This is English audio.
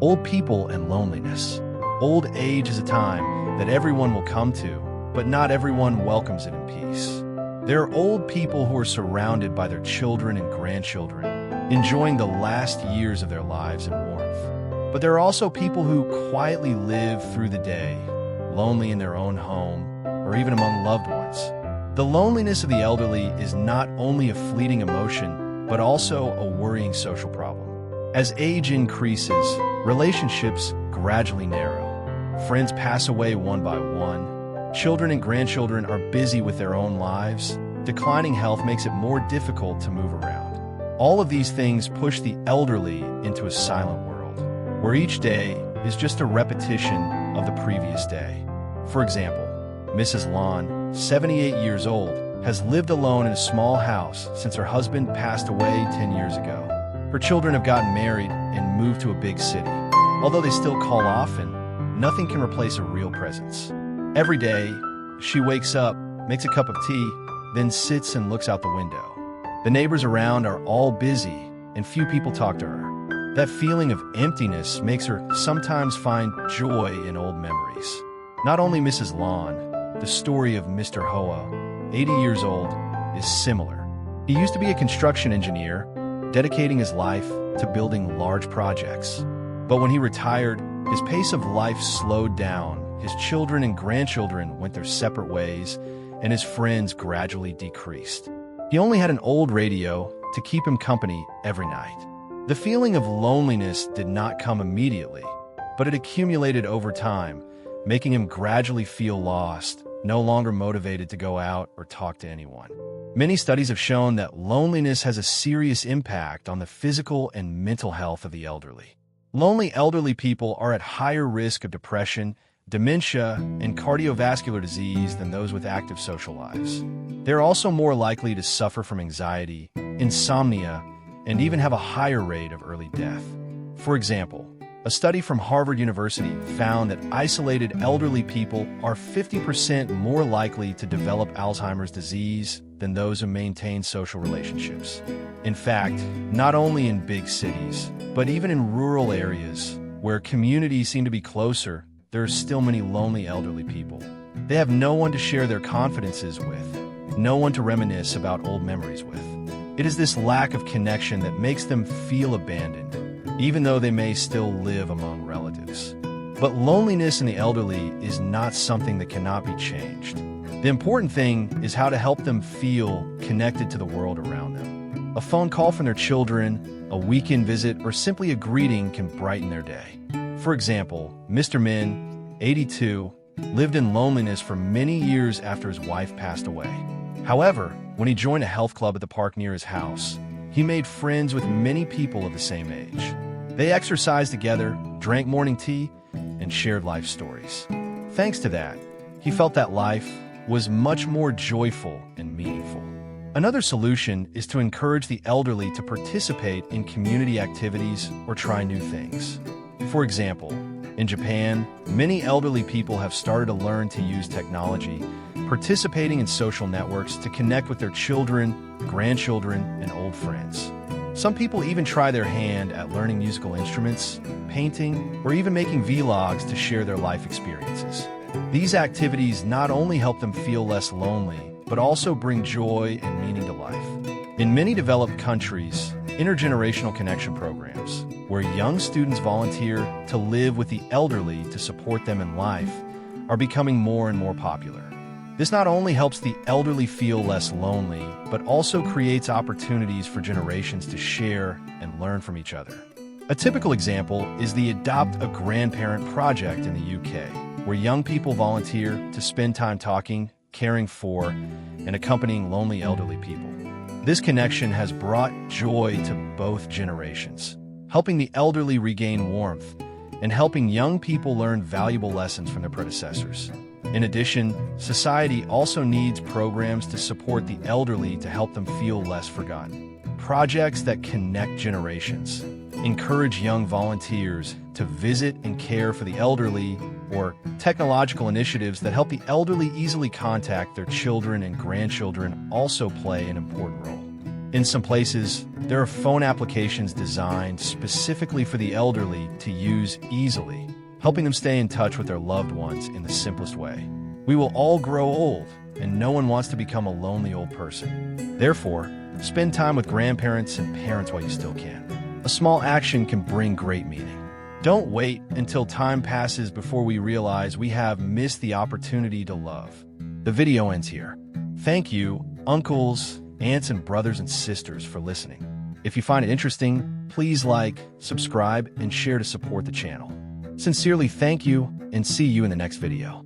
Old people and loneliness. Old age is a time that everyone will come to, but not everyone welcomes it in peace. There are old people who are surrounded by their children and grandchildren, enjoying the last years of their lives in warmth. But there are also people who quietly live through the day, lonely in their own home, or even among loved ones. The loneliness of the elderly is not only a fleeting emotion, but also a worrying social problem. As age increases, relationships gradually narrow. Friends pass away one by one. Children and grandchildren are busy with their own lives. Declining health makes it more difficult to move around. All of these things push the elderly into a silent world, where each day is just a repetition of the previous day. For example, Mrs. Lon, 78 years old, has lived alone in a small house since her husband passed away 10 years ago. Her children have gotten married and moved to a big city. Although they still call often, nothing can replace a real presence. Every day, she wakes up, makes a cup of tea, then sits and looks out the window. The neighbors around are all busy, and few people talk to her. That feeling of emptiness makes her sometimes find joy in old memories. Not only Mrs. Lon, the story of Mr. Hoa, 80 years old, is similar. He used to be a construction engineer, dedicating his life to building large projects. But when he retired, his pace of life slowed down, his children and grandchildren went their separate ways, and his friends gradually decreased. He only had an old radio to keep him company every night. The feeling of loneliness did not come immediately, but it accumulated over time, making him gradually feel lost, no longer motivated to go out or talk to anyone. Many studies have shown that loneliness has a serious impact on the physical and mental health of the elderly. Lonely elderly people are at higher risk of depression, dementia, and cardiovascular disease than those with active social lives. They're also more likely to suffer from anxiety, insomnia, and even have a higher rate of early death. For example, a study from Harvard University found that isolated elderly people are 50% more likely to develop Alzheimer's disease than those who maintain social relationships. In fact, not only in big cities, but even in rural areas where communities seem to be closer, there are still many lonely elderly people. They have no one to share their confidences with, no one to reminisce about old memories with. It is this lack of connection that makes them feel abandoned, even though they may still live among relatives. But loneliness in the elderly is not something that cannot be changed. The important thing is how to help them feel connected to the world around them. A phone call from their children, a weekend visit, or simply a greeting can brighten their day. For example, Mr. Min, 82, lived in loneliness for many years after his wife passed away. However, when he joined a health club at the park near his house, he made friends with many people of the same age. They exercised together, drank morning tea, and shared life stories. Thanks to that, he felt that life was much more joyful and meaningful. Another solution is to encourage the elderly to participate in community activities or try new things. For example, in Japan, many elderly people have started to learn to use technology, participating in social networks to connect with their children, grandchildren, and old friends. Some people even try their hand at learning musical instruments, painting, or even making vlogs to share their life experiences. These activities not only help them feel less lonely, but also bring joy and meaning to life. In many developed countries, intergenerational connection programs, where young students volunteer to live with the elderly to support them in life, are becoming more and more popular. This not only helps the elderly feel less lonely, but also creates opportunities for generations to share and learn from each other. A typical example is the Adopt a Grandparent project in the UK, where young people volunteer to spend time talking, caring for, and accompanying lonely elderly people. This connection has brought joy to both generations, helping the elderly regain warmth and helping young people learn valuable lessons from their predecessors. In addition, society also needs programs to support the elderly to help them feel less forgotten. Projects that connect generations, encourage young volunteers to visit and care for the elderly, or technological initiatives that help the elderly easily contact their children and grandchildren also play an important role. In some places, there are phone applications designed specifically for the elderly to use easily, helping them stay in touch with their loved ones in the simplest way. We will all grow old, and no one wants to become a lonely old person. Therefore, spend time with grandparents and parents while you still can. A small action can bring great meaning. Don't wait until time passes before we realize we have missed the opportunity to love. The video ends here. Thank you, uncles, aunts, and brothers and sisters for listening. If you find it interesting, please like, subscribe, and share to support the channel. Sincerely thank you, and see you in the next video.